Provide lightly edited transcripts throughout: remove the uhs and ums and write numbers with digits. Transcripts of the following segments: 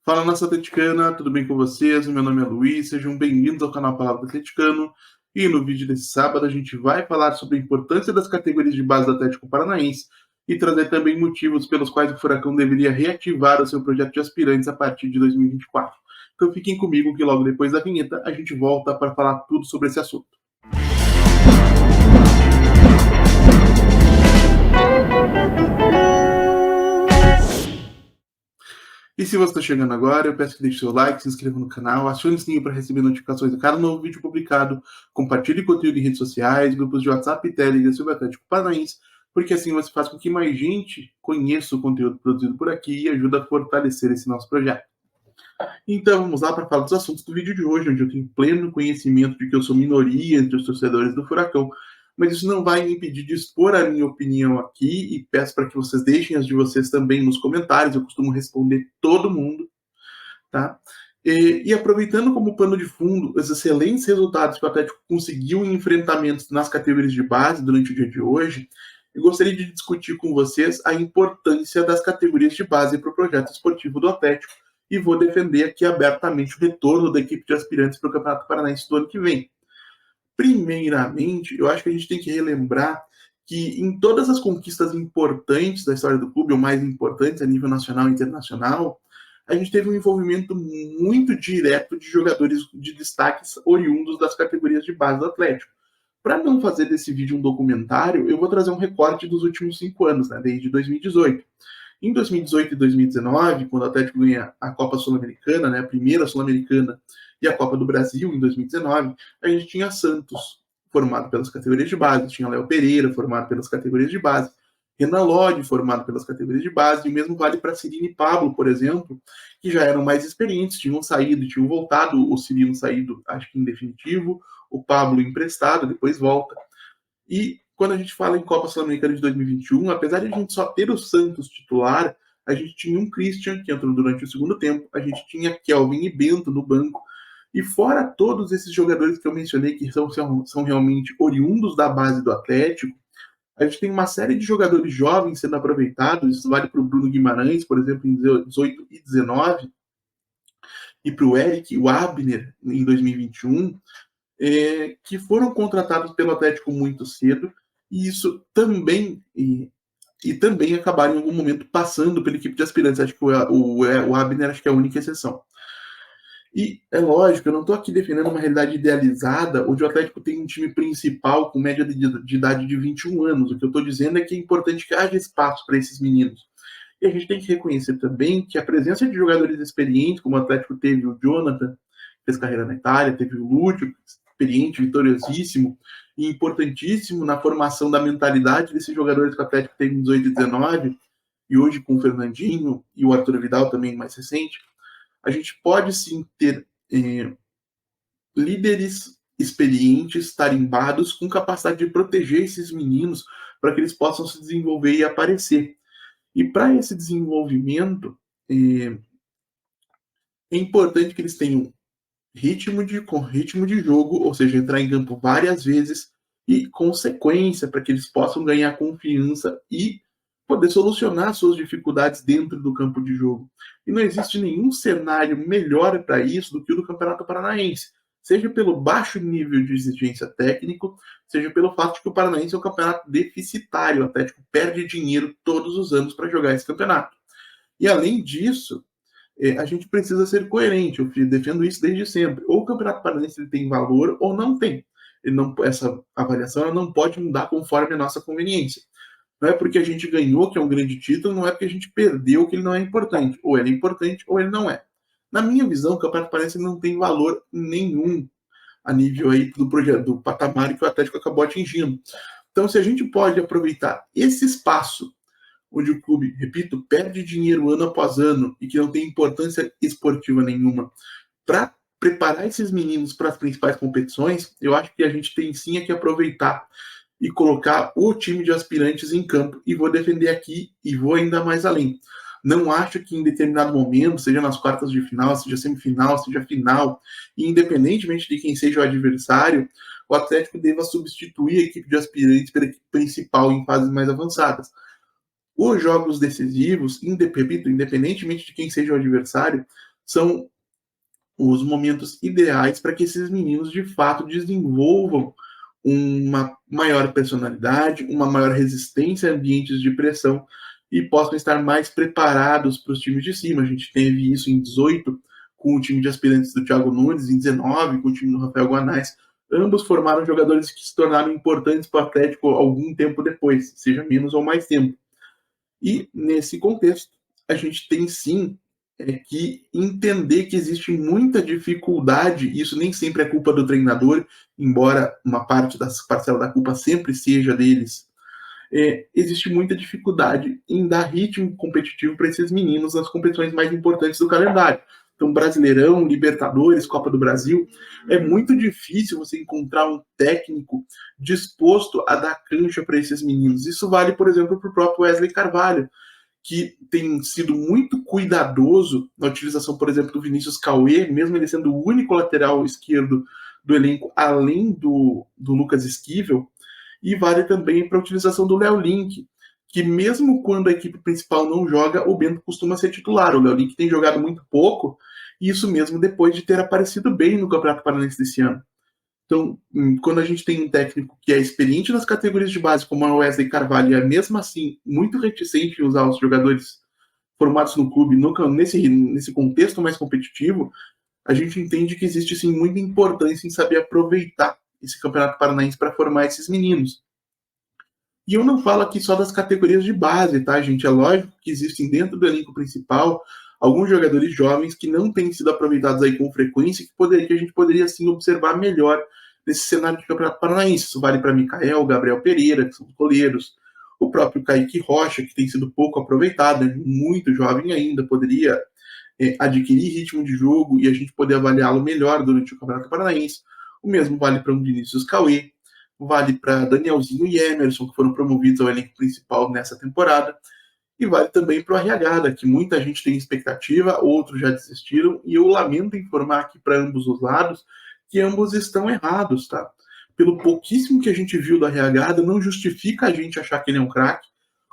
Fala, nação atleticana, tudo bem com vocês? Meu nome é Luiz, sejam bem-vindos ao canal Palavra do Atleticano. E no vídeo desse sábado a gente vai falar sobre a importância das categorias de base do Atlético Paranaense e trazer também motivos pelos quais o Furacão deveria reativar o seu projeto de aspirantes a partir de 2024. Então fiquem comigo que logo depois da vinheta a gente volta para falar tudo sobre esse assunto. E se você está chegando agora, eu peço que deixe seu like, se inscreva no canal, acione o sininho para receber notificações de cada novo vídeo publicado, compartilhe conteúdo em redes sociais, grupos de WhatsApp e Telegram sobre o Atlético Paranaense, porque assim você faz com que mais gente conheça o conteúdo produzido por aqui e ajuda a fortalecer esse nosso projeto. Então vamos lá para falar dos assuntos do vídeo de hoje, onde eu tenho pleno conhecimento de que eu sou minoria entre os torcedores do Furacão, mas isso não vai me impedir de expor a minha opinião aqui e peço para que vocês deixem as de vocês também nos comentários, eu costumo responder todo mundo, tá? E aproveitando como pano de fundo os excelentes resultados que o Atlético conseguiu em enfrentamentos nas categorias de base durante o dia de hoje, eu gostaria de discutir com vocês a importância das categorias de base para o projeto esportivo do Atlético e vou defender aqui abertamente o retorno da equipe de aspirantes para o Campeonato Paranaense do ano que vem. Primeiramente, eu acho que a gente tem que relembrar que em todas as conquistas importantes da história do clube, ou mais importantes a nível nacional e internacional, a gente teve um envolvimento muito direto de jogadores de destaques oriundos das categorias de base do Atlético. Para não fazer desse vídeo um documentário, eu vou trazer um recorte dos últimos 5 anos, né, desde 2018. Em 2018 e 2019, quando o Atlético ganha a Copa Sul-Americana, né, a primeira Sul-Americana, e a Copa do Brasil, em 2019, a gente tinha Santos, formado pelas categorias de base, tinha Léo Pereira, formado pelas categorias de base, Renan Lodge, formado pelas categorias de base, e o mesmo vale para Cirino e Pablo, por exemplo, que já eram mais experientes, tinham saído, tinham voltado, o Cirino saído, acho que em definitivo, o Pablo emprestado, depois volta. E quando a gente fala em Copa Sul-Americana de 2021, apesar de a gente só ter o Santos titular, a gente tinha um Christian, que entrou durante o segundo tempo, a gente tinha Kelvin e Bento no banco, e fora todos esses jogadores que eu mencionei, que são realmente oriundos da base do Atlético, a gente tem uma série de jogadores jovens sendo aproveitados, isso vale para o Bruno Guimarães, por exemplo, em 18 e 19, e para o Eric, o Abner, em 2021, que foram contratados pelo Atlético muito cedo, e isso também e também acabaram em algum momento passando pela equipe de aspirantes. Acho que o Abner acho que é a única exceção. E é lógico, eu não estou aqui defendendo uma realidade idealizada onde o Atlético tem um time principal com média de idade de 21 anos. O que eu estou dizendo é que é importante que haja espaço para esses meninos. E a gente tem que reconhecer também que a presença de jogadores experientes, como o Atlético teve o Jonathan, que fez carreira na Itália, teve o Lúcio, experiente, vitoriosíssimo e importantíssimo na formação da mentalidade desses jogadores que o Atlético teve em 18 e 19, e hoje com o Fernandinho e o Arthur Vidal também mais recente, a gente pode sim ter líderes experientes, tarimbados, com capacidade de proteger esses meninos para que eles possam se desenvolver e aparecer. E para esse desenvolvimento, é importante que eles tenham ritmo de jogo, ou seja, entrar em campo várias vezes e consequência para que eles possam ganhar confiança e poder solucionar suas dificuldades dentro do campo de jogo. E não existe nenhum cenário melhor para isso do que o do Campeonato Paranaense, seja pelo baixo nível de exigência técnico, seja pelo fato de que o Paranaense é um campeonato deficitário, o Atlético perde dinheiro todos os anos para jogar esse campeonato. E além disso, a gente precisa ser coerente. Eu defendo isso desde sempre. Ou o Campeonato Paranaense tem valor ou não tem. Essa avaliação ela não pode mudar conforme a nossa conveniência. Não é porque a gente ganhou, que é um grande título, não é porque a gente perdeu, que ele não é importante. Ou ele é importante ou ele não é. Na minha visão, o Campeonato Paranaense não tem valor nenhum a nível aí do projeto, do patamar que o Atlético acabou atingindo. Então, se a gente pode aproveitar esse espaço onde o clube, repito, perde dinheiro ano após ano e que não tem importância esportiva nenhuma, para preparar esses meninos para as principais competições, eu acho que a gente tem sim que aproveitar e colocar o time de aspirantes em campo. E vou defender aqui e vou ainda mais além. Não acho que em determinado momento, seja nas quartas de final, seja semifinal, seja final, e independentemente de quem seja o adversário, o Atlético deva substituir a equipe de aspirantes pela equipe principal em fases mais avançadas. os jogos decisivos, independentemente de quem seja o adversário, são os momentos ideais para que esses meninos de fato desenvolvam uma maior personalidade, uma maior resistência a ambientes de pressão e possam estar mais preparados para os times de cima. A gente teve isso em 18 com o time de aspirantes do Thiago Nunes, em 19 com o time do Rafael Guanais. Ambos formaram jogadores que se tornaram importantes para o Atlético algum tempo depois, seja menos ou mais tempo. E, nesse contexto, a gente tem sim que entender que existe muita dificuldade, isso nem sempre é culpa do treinador, embora uma parcela da culpa sempre seja deles. Existe muita dificuldade em dar ritmo competitivo para esses meninos nas competições mais importantes do calendário. Então, Brasileirão, Libertadores, Copa do Brasil, é muito difícil você encontrar um técnico disposto a dar cancha para esses meninos. Isso vale, por exemplo, para o próprio Wesley Carvalho, que tem sido muito cuidadoso na utilização, por exemplo, do Vinícius Cauê, mesmo ele sendo o único lateral esquerdo do elenco, além do Lucas Esquivel, e vale também para a utilização do Léo Link, que mesmo quando a equipe principal não joga, o Bento costuma ser titular. O Léo Link tem jogado muito pouco, e isso mesmo depois de ter aparecido bem no Campeonato Paranaense desse ano. Então, quando a gente tem um técnico que é experiente nas categorias de base, como é o Wesley Carvalho, e é mesmo assim muito reticente em usar os jogadores formados no clube nesse contexto mais competitivo, a gente entende que existe sim muita importância em saber aproveitar esse Campeonato Paranaense para formar esses meninos. E eu não falo aqui só das categorias de base, tá, gente? É lógico que existem dentro do elenco principal alguns jogadores jovens que não têm sido aproveitados aí com frequência, que a gente poderia sim observar melhor nesse cenário de Campeonato Paranaense. Isso vale para Mikael, Gabriel Pereira, que são os goleiros, o próprio Kaique Rocha, que tem sido pouco aproveitado, é muito jovem ainda, poderia adquirir ritmo de jogo e a gente poder avaliá-lo melhor durante o Campeonato Paranaense. O mesmo vale para o Vinícius Cauê, vale para Danielzinho e Emerson, que foram promovidos ao elenco principal nessa temporada, e vale também para o RH, que muita gente tem expectativa, outros já desistiram, e eu lamento informar aqui para ambos os lados que ambos estão errados, tá? Pelo pouquíssimo que a gente viu do RH, não justifica a gente achar que ele é um craque,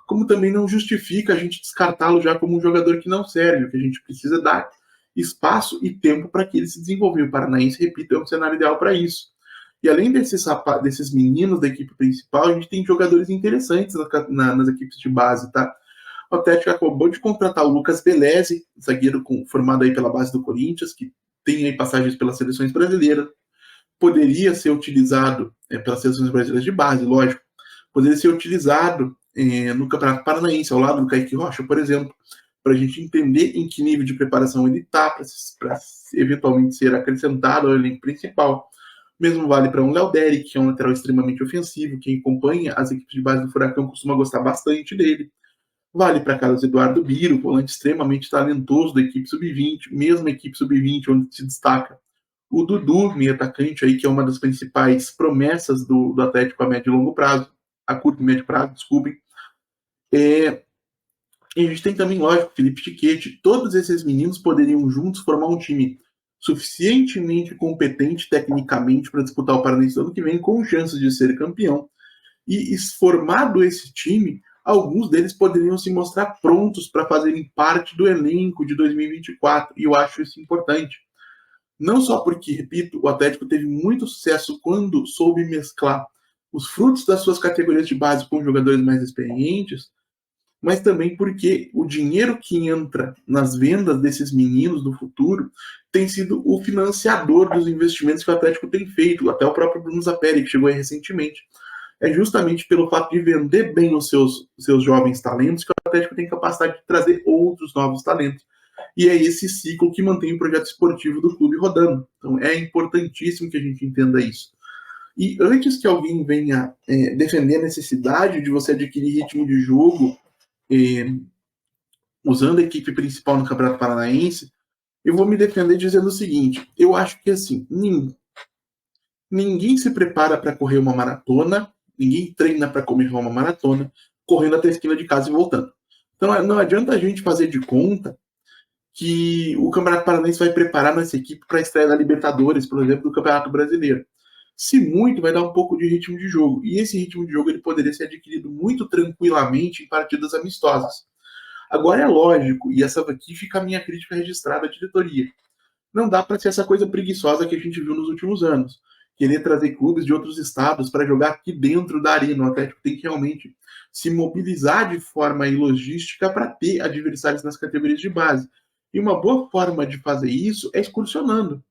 como também não justifica a gente descartá-lo já como um jogador que não serve, o que a gente precisa dar espaço e tempo para que ele se desenvolva. O Paranaense, repito, é um cenário ideal para isso. E além desses meninos da equipe principal, a gente tem jogadores interessantes nas equipes de base, tá? O Atlético acabou de contratar o Lucas Beleze, zagueiro formado aí pela base do Corinthians, que tem aí passagens pelas seleções brasileiras. Poderia ser utilizado pelas seleções brasileiras de base, lógico. Poderia ser utilizado no Campeonato Paranaense, ao lado do Kaique Rocha, por exemplo, para a gente entender em que nível de preparação ele está, para eventualmente ser acrescentado ao elenco principal. O mesmo vale para um Léo Derek, que é um lateral extremamente ofensivo, quem acompanha as equipes de base do Furacão costuma gostar bastante dele. Vale para Carlos Eduardo Biro, volante extremamente talentoso da equipe sub-20, mesmo a equipe sub-20 onde se destaca o Dudu, meio atacante aí, que é uma das principais promessas do Atlético a médio e longo prazo, a curto e médio prazo, desculpem. E a gente tem também, lógico, Felipe Chiquete. Todos esses meninos poderiam juntos formar um time suficientemente competente tecnicamente para disputar o Paranaense do ano que vem, com chances de ser campeão. E formado esse time, alguns deles poderiam se mostrar prontos para fazerem parte do elenco de 2024, e eu acho isso importante. Não só porque, repito, o Atlético teve muito sucesso quando soube mesclar os frutos das suas categorias de base com jogadores mais experientes, mas também porque o dinheiro que entra nas vendas desses meninos no futuro tem sido o financiador dos investimentos que o Atlético tem feito. Até o próprio Bruno Zapelli, que chegou aí recentemente. É justamente pelo fato de vender bem os seus jovens talentos que o Atlético tem capacidade de trazer outros novos talentos. E é esse ciclo que mantém o projeto esportivo do clube rodando. Então é importantíssimo que a gente entenda isso. E antes que alguém venha defender a necessidade de você adquirir ritmo de jogo usando a equipe principal no Campeonato Paranaense, eu vou me defender dizendo o seguinte: eu acho que assim, ninguém se prepara para correr uma maratona, ninguém treina para correr uma maratona, correndo até a esquina de casa e voltando. Então não adianta a gente fazer de conta que o Campeonato Paranaense vai preparar nossa equipe para a estreia da Libertadores, por exemplo, do Campeonato Brasileiro. Se muito, vai dar um pouco de ritmo de jogo. E esse ritmo de jogo ele poderia ser adquirido muito tranquilamente em partidas amistosas. Agora é lógico, e essa aqui fica a minha crítica registrada à diretoria. Não dá para ser essa coisa preguiçosa que a gente viu nos últimos anos. Querer trazer clubes de outros estados para jogar aqui dentro da arena. O Atlético tem que realmente se mobilizar de forma logística para ter adversários nas categorias de base. E uma boa forma de fazer isso é excursionando.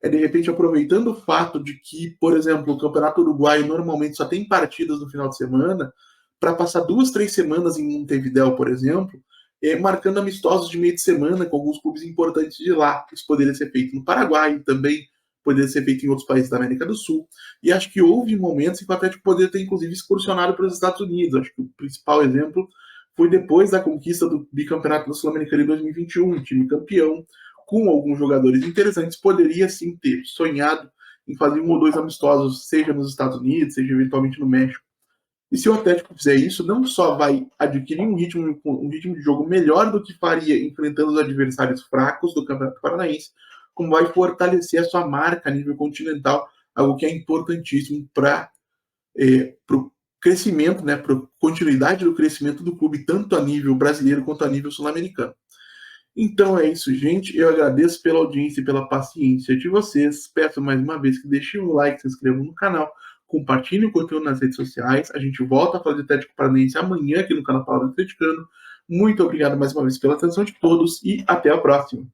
É de repente aproveitando o fato de que, por exemplo, o Campeonato Uruguaio normalmente só tem partidas no final de semana, para passar 2, 3 semanas em Montevidéu, por exemplo, marcando amistosos de meio de semana com alguns clubes importantes de lá. Isso poderia ser feito no Paraguai, também poderia ser feito em outros países da América do Sul. E acho que houve momentos em que o Atlético poderia ter, inclusive, excursionado para os Estados Unidos. Acho que o principal exemplo foi depois da conquista do bicampeonato da Sul-Americana em 2021, um time campeão, com alguns jogadores interessantes, poderia sim ter sonhado em fazer 1 ou 2 amistosos, seja nos Estados Unidos, seja eventualmente no México. E se o Atlético fizer isso, não só vai adquirir um ritmo de jogo melhor do que faria enfrentando os adversários fracos do Campeonato Paranaense, como vai fortalecer a sua marca a nível continental, algo que é importantíssimo para o crescimento, né, para a continuidade do crescimento do clube, tanto a nível brasileiro quanto a nível sul-americano. Então é isso, gente. Eu agradeço pela audiência e pela paciência de vocês. Peço mais uma vez que deixem o like, se inscrevam no canal, compartilhem o conteúdo nas redes sociais. A gente volta a falar de Atlético Paranaense amanhã aqui no canal Palavra Atleticano. Muito obrigado mais uma vez pela atenção de todos e até a próxima.